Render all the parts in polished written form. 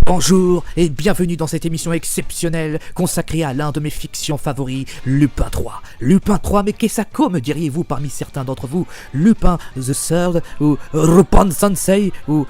Bonjour et bienvenue dans cette émission exceptionnelle consacrée à l'un de mes fictions favoris, Lupin 3. Lupin 3, mais qu'est-ce que me diriez-vous parmi certains d'entre vous? Lupin the Third ou Lupin Sensei ou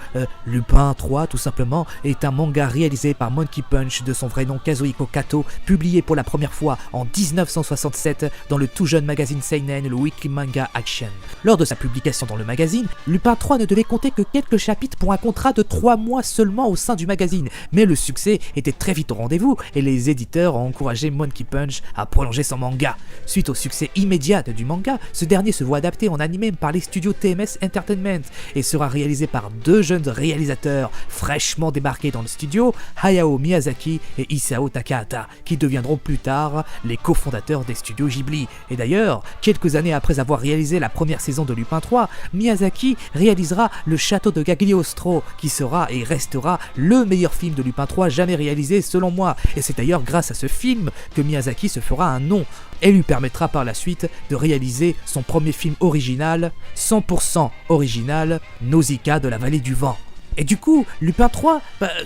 Lupin 3 tout simplement est un manga réalisé par Monkey Punch de son vrai nom Kazuhiko Kato, publié pour la première fois en 1967 dans le tout jeune magazine Seinen, le Weekly Manga Action. Lors de sa publication dans le magazine, Lupin 3 ne devait compter que quelques chapitres pour un contrat de 3 mois seulement au sein du magazine. Mais le succès était très vite au rendez-vous et les éditeurs ont encouragé Monkey Punch à prolonger son manga. Suite au succès immédiat du manga, ce dernier se voit adapté en anime par les studios TMS Entertainment et sera réalisé par deux jeunes réalisateurs fraîchement débarqués dans le studio, Hayao Miyazaki et Isao Takahata, qui deviendront plus tard les cofondateurs des studios Ghibli. Et d'ailleurs, quelques années après avoir réalisé la première saison de Lupin 3, Miyazaki réalisera Le Château de Cagliostro, qui sera et restera le meilleur film de Lupin 3 jamais réalisé selon moi, et c'est d'ailleurs grâce à ce film que Miyazaki se fera un nom et lui permettra par la suite de réaliser son premier film original, 100% original, Nausicaa de la vallée du vent. Et du coup, Lupin 3,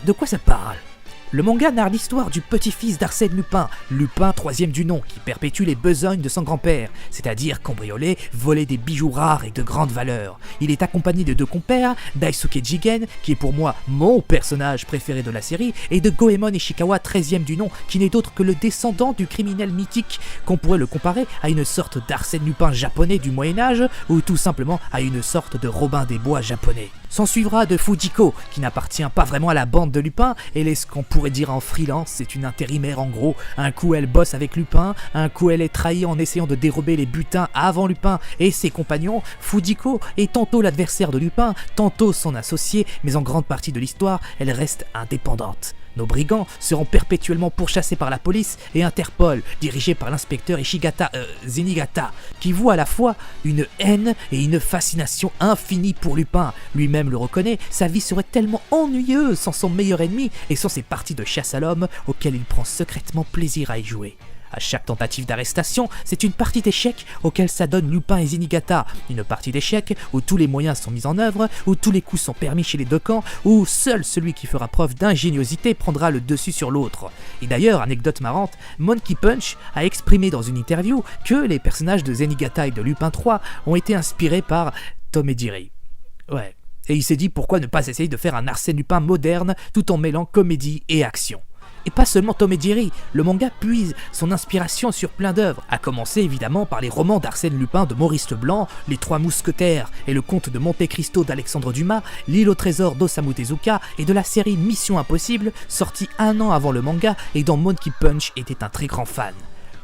de quoi ça parle ? Le manga narre l'histoire du petit-fils d'Arsène Lupin, Lupin troisième du nom, qui perpétue les besognes de son grand-père, c'est-à-dire cambrioler, voler des bijoux rares et de grande valeur. Il est accompagné de deux compères, Daisuke Jigen, qui est pour moi mon personnage préféré de la série, et de Goemon Ishikawa 13e du nom, qui n'est autre que le descendant du criminel mythique, qu'on pourrait le comparer à une sorte d'Arsène Lupin japonais du Moyen-Âge, ou tout simplement à une sorte de Robin des Bois japonais. S'en suivra de Fujiko, qui n'appartient pas vraiment à la bande de Lupin, elle est ce qu'on pourrait dire en freelance, c'est une intérimaire en gros. Un coup elle bosse avec Lupin, un coup elle est trahie en essayant de dérober les butins avant Lupin et ses compagnons. Fujiko est tantôt l'adversaire de Lupin, tantôt son associé, mais en grande partie de l'histoire, elle reste indépendante. Nos brigands seront perpétuellement pourchassés par la police et Interpol, dirigé par l'inspecteur Zenigata, qui voit à la fois une haine et une fascination infinie pour Lupin. Lui-même le reconnaît, sa vie serait tellement ennuyeuse sans son meilleur ennemi et sans ses parties de chasse à l'homme auxquelles il prend secrètement plaisir à y jouer. À chaque tentative d'arrestation, c'est une partie d'échecs auquel s'adonnent Lupin et Zenigata. Une partie d'échecs où tous les moyens sont mis en œuvre, où tous les coups sont permis chez les deux camps, où seul celui qui fera preuve d'ingéniosité prendra le dessus sur l'autre. Et d'ailleurs, anecdote marrante, Monkey Punch a exprimé dans une interview que les personnages de Zenigata et de Lupin 3 ont été inspirés par Tom et Jerry. Ouais. Et il s'est dit pourquoi ne pas essayer de faire un Arsène Lupin moderne tout en mêlant comédie et action. Et pas seulement Tom et Jerry, le manga puise son inspiration sur plein d'œuvres, à commencer évidemment par les romans d'Arsène Lupin de Maurice Leblanc, Les Trois Mousquetaires et Le Comte de Monte Cristo d'Alexandre Dumas, L'île au trésor d'Osamu Tezuka et de la série Mission Impossible, sortie un an avant le manga et dont Monkey Punch était un très grand fan.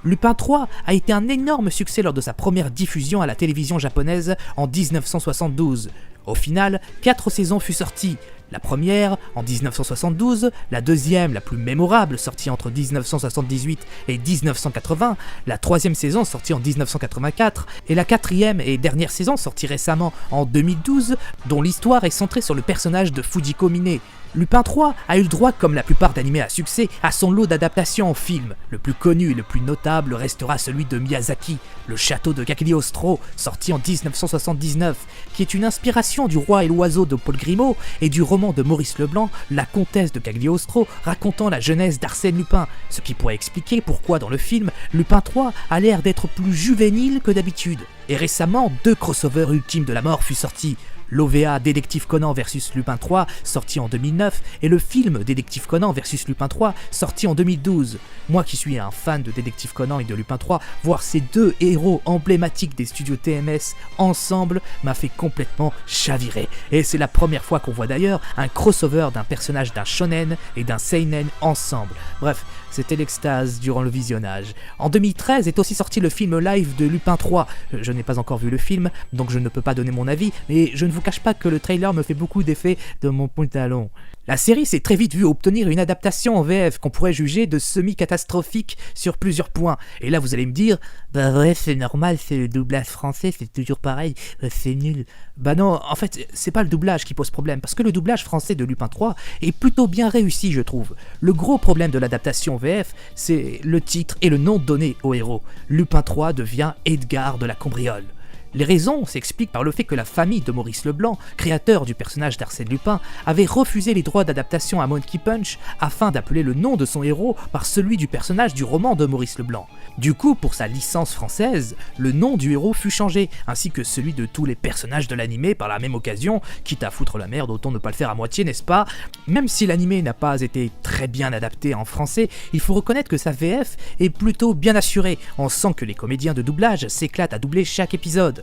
Lupin 3 a été un énorme succès lors de sa première diffusion à la télévision japonaise en 1972. Au final, 4 saisons furent sorties. La première en 1972, la deuxième, la plus mémorable, sortie entre 1978 et 1980, la troisième saison sortie en 1984, et la quatrième et dernière saison sortie récemment en 2012, dont l'histoire est centrée sur le personnage de Fujiko Mine. Lupin 3 a eu le droit, comme la plupart d'animés à succès, à son lot d'adaptations en film. Le plus connu et le plus notable restera celui de Miyazaki, Le Château de Cagliostro, sorti en 1979, qui est une inspiration du Roi et l'Oiseau de Paul Grimaud et du roman de Maurice Leblanc, La Comtesse de Cagliostro, racontant la jeunesse d'Arsène Lupin, ce qui pourrait expliquer pourquoi dans le film, Lupin 3 a l'air d'être plus juvénile que d'habitude. Et récemment, 2 crossovers ultimes de la mort furent sortis. L'OVA Détective Conan vs Lupin 3, sorti en 2009, et le film Détective Conan vs Lupin 3, sorti en 2012. Moi qui suis un fan de Détective Conan et de Lupin 3, voir ces deux héros emblématiques des studios TMS ensemble m'a fait complètement chavirer. Et c'est la première fois qu'on voit d'ailleurs un crossover d'un personnage d'un shonen et d'un seinen ensemble. Bref, c'était l'extase durant le visionnage. En 2013 est aussi sorti le film live de Lupin 3. Je n'ai pas encore vu le film, donc je ne peux pas donner mon avis, mais je ne vous cache pas que le trailer me fait beaucoup d'effet de mon pantalon. La série s'est très vite vue obtenir une adaptation en VF qu'on pourrait juger de semi-catastrophique sur plusieurs points. Et là vous allez me dire, bah ouais c'est normal, c'est le doublage français, c'est toujours pareil, c'est nul. Bah non, en fait c'est pas le doublage qui pose problème, parce que le doublage français de Lupin 3 est plutôt bien réussi je trouve. Le gros problème de l'adaptation VF, c'est le titre et le nom donné au héros. Lupin 3 devient Edgar de la Cambriole. Les raisons s'expliquent par le fait que la famille de Maurice Leblanc, créateur du personnage d'Arsène Lupin, avait refusé les droits d'adaptation à Monkey Punch afin d'appeler le nom de son héros par celui du personnage du roman de Maurice Leblanc. Du coup, pour sa licence française, le nom du héros fut changé, ainsi que celui de tous les personnages de l'animé par la même occasion, quitte à foutre la merde, autant ne pas le faire à moitié, n'est-ce pas? Même si l'animé n'a pas été très bien adapté en français, il faut reconnaître que sa VF est plutôt bien assurée. On sent que les comédiens de doublage s'éclatent à doubler chaque épisode.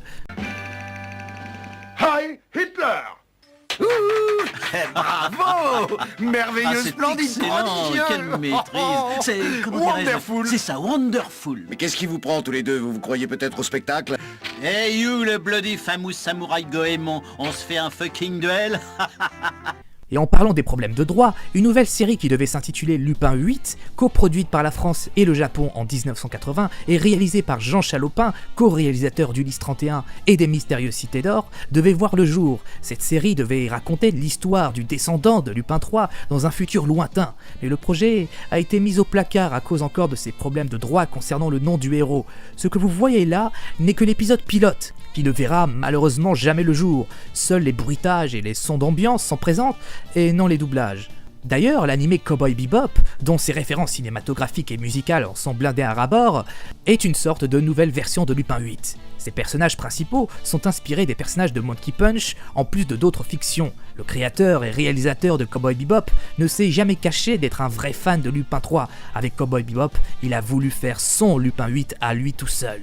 Hi Hitler! Bravo! Merveilleux, c'est splendide, excellent, prodigieux. quelle maîtrise. C'est, comment dirais-je, Wonderful. c'est ça, wonderful. Mais qu'est-ce qui vous prend tous les deux? Vous croyez peut-être au spectacle? Hey you, le bloody famous samouraï Goemon, on se fait un fucking duel? Et en parlant des problèmes de droit, une nouvelle série qui devait s'intituler Lupin 8, coproduite par la France et le Japon en 1980 et réalisée par Jean Chalopin, co-réalisateur d'Ulysse 31 et des Mystérieuses Cités d'Or, devait voir le jour. Cette série devait raconter l'histoire du descendant de Lupin 3 dans un futur lointain, mais le projet a été mis au placard à cause encore de ces problèmes de droit concernant le nom du héros. Ce que vous voyez là n'est que l'épisode pilote, qui ne verra malheureusement jamais le jour. Seuls les bruitages et les sons d'ambiance sont présents, et non les doublages. D'ailleurs, l'animé Cowboy Bebop, dont ses références cinématographiques et musicales en sont blindées à ras-bord, est une sorte de nouvelle version de Lupin 8. Ses personnages principaux sont inspirés des personnages de Monkey Punch, en plus de d'autres fictions. Le créateur et réalisateur de Cowboy Bebop ne s'est jamais caché d'être un vrai fan de Lupin 3. Avec Cowboy Bebop, il a voulu faire son Lupin 8 à lui tout seul.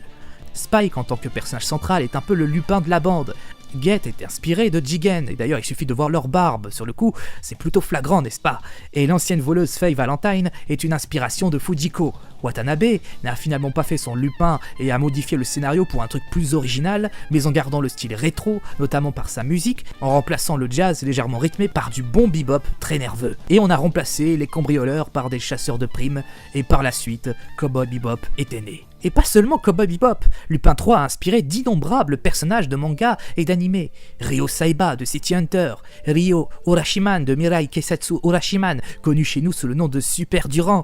Spike, en tant que personnage central, est un peu le Lupin de la bande. Get est inspiré de Jigen, et d'ailleurs il suffit de voir leur barbe, sur le coup c'est plutôt flagrant n'est-ce pas? Et l'ancienne voleuse Faye Valentine est une inspiration de Fujiko. Watanabe n'a finalement pas fait son Lupin et a modifié le scénario pour un truc plus original, mais en gardant le style rétro, notamment par sa musique, en remplaçant le jazz légèrement rythmé par du bon bebop très nerveux. Et on a remplacé les cambrioleurs par des chasseurs de primes, et par la suite, Cowboy Bebop était né. Et pas seulement Cowboy Bebop, Lupin 3 a inspiré d'innombrables personnages de manga et d'anime. Ryo Saiba de City Hunter, Ryo Urashiman de Mirai Keisatsu Urashiman, connu chez nous sous le nom de Super Durand.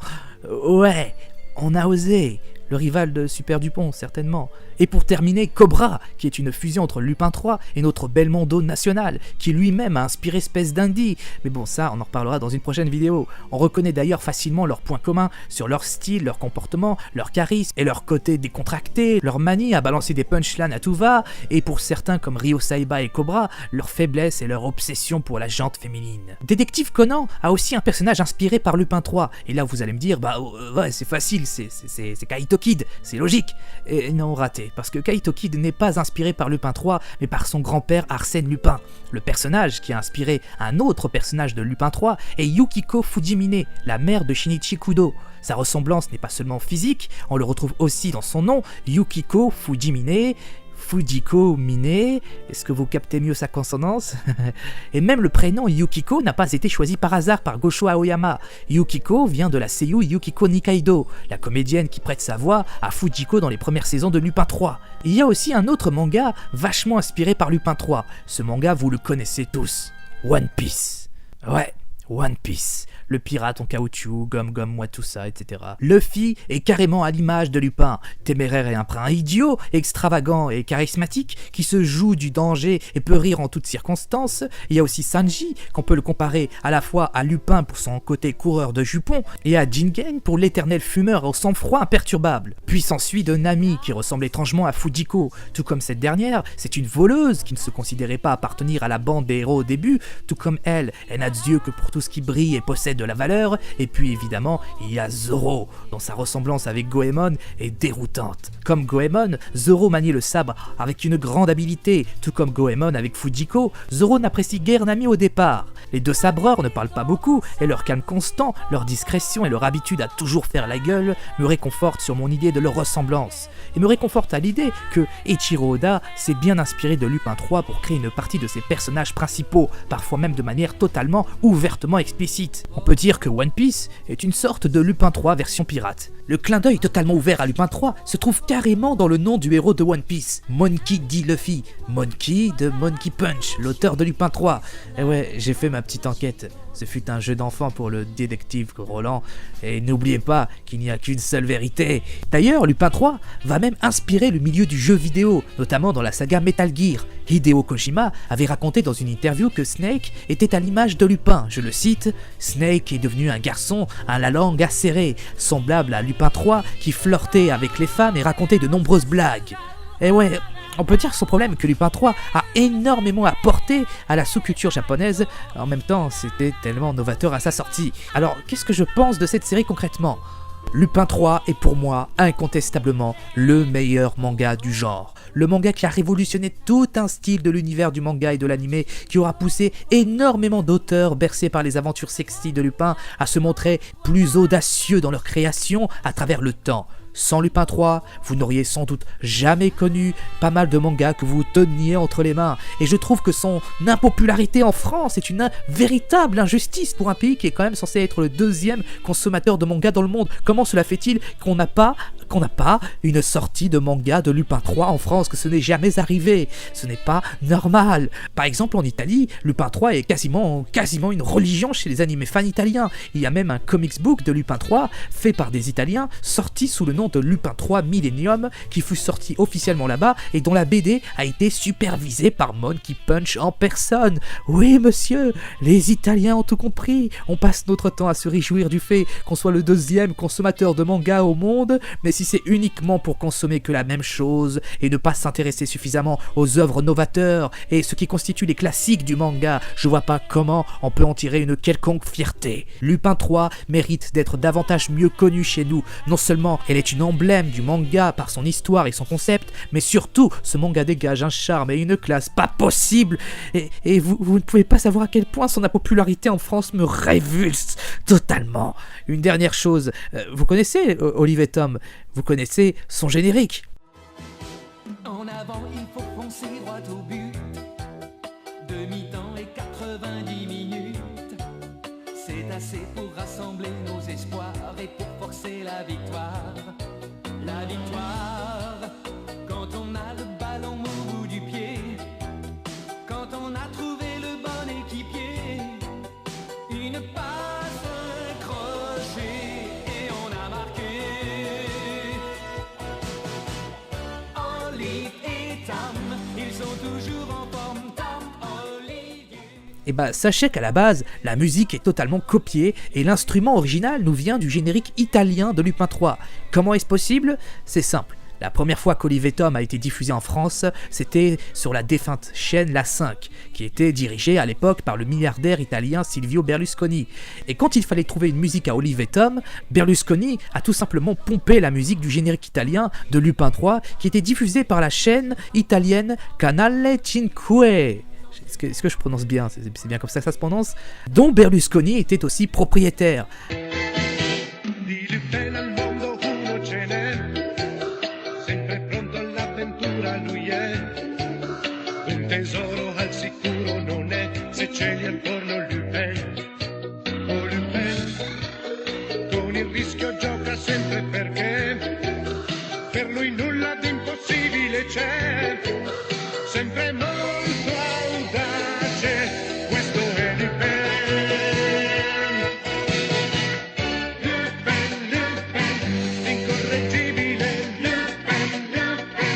Ouais, on a osé. Le rival de Super Dupont, certainement. Et pour terminer, Cobra, qui est une fusion entre Lupin 3 et notre Belmondo national, qui lui-même a inspiré Space Dandy. Mais bon, ça, on en reparlera dans une prochaine vidéo. On reconnaît d'ailleurs facilement leurs points communs sur leur style, leur comportement, leur charisme et leur côté décontracté, leur manie à balancer des punchlines à tout va, et pour certains comme Ryo Saiba et Cobra, leur faiblesse et leur obsession pour la jante féminine. Détective Conan a aussi un personnage inspiré par Lupin 3, et là vous allez me dire, bah ouais c'est facile, c'est Kaito Kid, c'est logique. Et non, raté, parce que Kaito Kid n'est pas inspiré par Lupin 3, mais par son grand-père Arsène Lupin. Le personnage qui a inspiré un autre personnage de Lupin 3 est Yukiko Fujimine, la mère de Shinichi Kudo. Sa ressemblance n'est pas seulement physique, on le retrouve aussi dans son nom, Yukiko Fujimine, Fujiko Mine, est-ce que vous captez mieux sa consonance? Et même le prénom Yukiko n'a pas été choisi par hasard par Gosho Aoyama. Yukiko vient de la seiyū Yukiko Nikaido, la comédienne qui prête sa voix à Fujiko dans les premières saisons de Lupin 3. Il y a aussi un autre manga vachement inspiré par Lupin 3. Ce manga, vous le connaissez tous, One Piece. Ouais, One Piece. Le pirate en caoutchouc, gomme moi tout ça, etc. Luffy est carrément à l'image de Lupin, téméraire et un prince idiot, extravagant et charismatique, qui se joue du danger et peut rire en toutes circonstances. Il y a aussi Sanji, qu'on peut le comparer à la fois à Lupin pour son côté coureur de jupons, et à Jingen pour l'éternel fumeur au sang-froid imperturbable. Puis s'ensuit de Nami, qui ressemble étrangement à Fujiko. Tout comme cette dernière, c'est une voleuse qui ne se considérait pas appartenir à la bande des héros au début, tout comme elle n'a d'yeux que pour tout tout ce qui brille et possède de la valeur, et puis évidemment, il y a Zoro, dont sa ressemblance avec Goemon est déroutante. Comme Goemon, Zoro manie le sabre avec une grande habileté, tout comme Goemon avec Fujiko, Zoro n'apprécie guère Nami au départ. Les deux sabreurs ne parlent pas beaucoup, et leur calme constant, leur discrétion et leur habitude à toujours faire la gueule me réconfortent sur mon idée de leur ressemblance, et me réconforte à l'idée que Eiichiro Oda s'est bien inspiré de Lupin III pour créer une partie de ses personnages principaux, parfois même de manière totalement ouvertement explicite. On peut dire que One Piece est une sorte de Lupin III version pirate. Le clin d'œil totalement ouvert à Lupin III se trouve carrément dans le nom du héros de One Piece, Monkey D. Luffy, Monkey de Monkey Punch, l'auteur de Lupin III. Et ouais, j'ai fait ma petite enquête. Ce fut un jeu d'enfant pour le détective Roland, et n'oubliez pas qu'il n'y a qu'une seule vérité. D'ailleurs, Lupin III va même inspirer le milieu du jeu vidéo, notamment dans la saga Metal Gear. Hideo Kojima avait raconté dans une interview que Snake était à l'image de Lupin. Je le cite, « Snake est devenu un garçon à la langue acérée, semblable à Lupin III qui flirtait avec les femmes et racontait de nombreuses blagues. » Et ouais, on peut dire sans problème que Lupin III a énormément apporté à la sous-culture japonaise, en même temps c'était tellement novateur à sa sortie. Alors qu'est-ce que je pense de cette série concrètement ? Lupin III est pour moi incontestablement le meilleur manga du genre. Le manga qui a révolutionné tout un style de l'univers du manga et de l'anime, qui aura poussé énormément d'auteurs bercés par les aventures sexy de Lupin à se montrer plus audacieux dans leur création à travers le temps. Sans Lupin III, vous n'auriez sans doute jamais connu pas mal de mangas que vous teniez entre les mains. Et je trouve que son impopularité en France est une véritable injustice pour un pays qui est quand même censé être le deuxième consommateur de mangas dans le monde. Comment cela fait-il qu'on n'a pas une sortie de manga de Lupin III en France, que ce n'est jamais arrivé? Ce n'est pas normal. Par exemple, en Italie, Lupin III est quasiment une religion chez les animés fans italiens. Il y a même un comics book de Lupin III fait par des Italiens, sorti sous le nom de Lupin III Millennium, qui fut sorti officiellement là-bas et dont la BD a été supervisée par Monkey Punch en personne. Oui monsieur, les Italiens ont tout compris. On passe notre temps à se réjouir du fait qu'on soit le deuxième consommateur de manga au monde, mais si c'est uniquement pour consommer que la même chose et ne pas s'intéresser suffisamment aux œuvres novateurs et ce qui constitue les classiques du manga, je vois pas comment on peut en tirer une quelconque fierté. Lupin III mérite d'être davantage mieux connu chez nous. Non seulement elle est une emblème du manga par son histoire et son concept, mais surtout ce manga dégage un charme et une classe pas possible, et vous ne pouvez pas savoir à quel point son popularité en France me révulse totalement. Une dernière chose, vous connaissez Olive et Tom, vous connaissez son générique. En avant, il faut foncer droit au but. Demi-temps et 90 minutes. C'est assez pour rassembler nos espoirs et pour forcer la victoire. La victoire, quand on a le ballon au bout du pied, quand on a trouvé le bon équipier, une passe, un crochet et on a marqué. Olive et Tom, ils sont toujours en forme. Tom, Olivier. Et bah sachez qu'à la base, la musique est totalement copiée et l'instrument original nous vient du générique italien de Lupin III. Comment est-ce possible ? C'est simple. La première fois qu'Olive et Tom a été diffusé en France, c'était sur la défunte chaîne La 5, qui était dirigée à l'époque par le milliardaire italien Silvio Berlusconi. Et quand il fallait trouver une musique à Olive et Tom, Berlusconi a tout simplement pompé la musique du générique italien de Lupin III, qui était diffusée par la chaîne italienne Canale 5. Est-ce que je prononce bien ? C'est bien comme ça que ça se prononce ? Dont Berlusconi était aussi propriétaire. Di Lupin al mondo uno ce n'è, sempre pronto all'avventura lui è. Un tesoro al sicuro non è, se ce li attorno Lupin. Oh Lupin, con il rischio gioca sempre perché per lui nulla di impossibile c'è. Sempre molto audace, questo è Lupin. Lupin, Lupin, incorreggibile, Lupin, Lupin,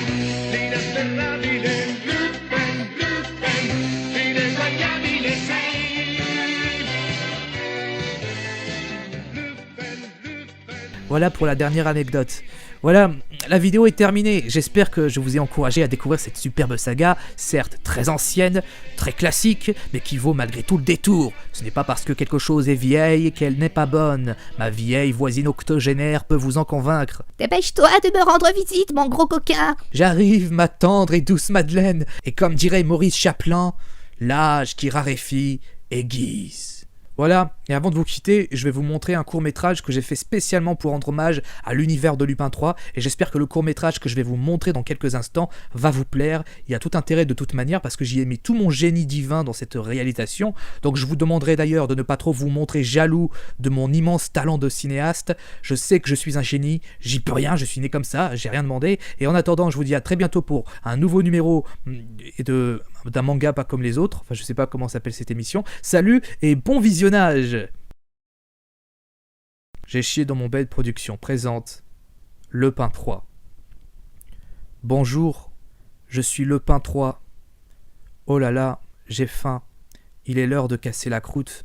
l'inafferrabile, Lupin, Lupin, ineguagliabile sei. Lupin, Lupin. Voilà pour la dernière anecdote. Voilà, la vidéo est terminée. J'espère que je vous ai encouragé à découvrir cette superbe saga, certes très ancienne, très classique, mais qui vaut malgré tout le détour. Ce n'est pas parce que quelque chose est vieille qu'elle n'est pas bonne. Ma vieille voisine octogénaire peut vous en convaincre. Dépêche-toi de me rendre visite, mon gros coquin. J'arrive, ma tendre et douce Madeleine, et comme dirait Maurice Chaplin, l'âge qui raréfie aiguise. Voilà, et avant de vous quitter, je vais vous montrer un court-métrage que j'ai fait spécialement pour rendre hommage à l'univers de Lupin 3, et j'espère que le court-métrage que je vais vous montrer dans quelques instants va vous plaire. Il y a tout intérêt de toute manière, parce que j'y ai mis tout mon génie divin dans cette réalisation, donc je vous demanderai d'ailleurs de ne pas trop vous montrer jaloux de mon immense talent de cinéaste. Je sais que je suis un génie, j'y peux rien, je suis né comme ça, j'ai rien demandé, et en attendant, je vous dis à très bientôt pour un nouveau numéro d'un manga pas comme les autres, enfin je sais pas comment s'appelle cette émission. Salut et bon visionnage. J'ai chié dans mon bed production présente Le Pain 3. Bonjour, je suis Le Pain 3. Oh là là, j'ai faim, il est l'heure de casser la croûte.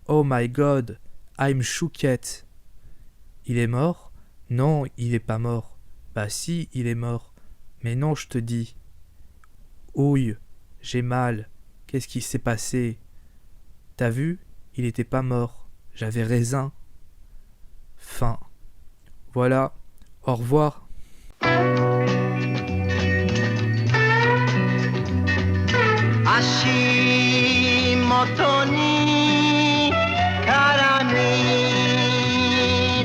Oh my god, I'm shooketh. Il est mort? Non, il est pas mort. Bah si, il est mort. Mais non, je te dis. Ouille, j'ai mal. Qu'est-ce qui s'est passé? T'as vu? Il était pas mort. J'avais raisin. Fin. Voilà. Au revoir. 足元に絡み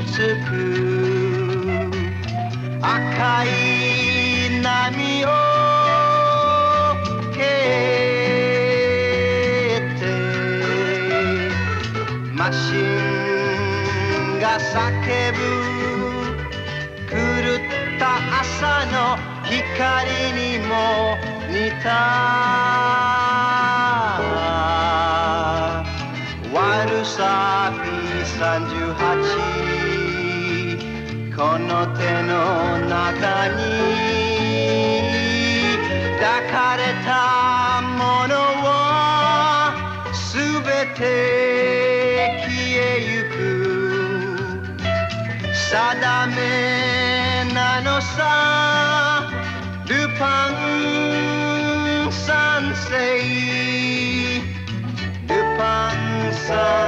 つく赤い波を蹴ってマシンが叫ぶ狂った朝の光にも似た悪さ P38 この手の中に抱かれたものはすべて消えゆく定めなのさルパン三世ルパン三世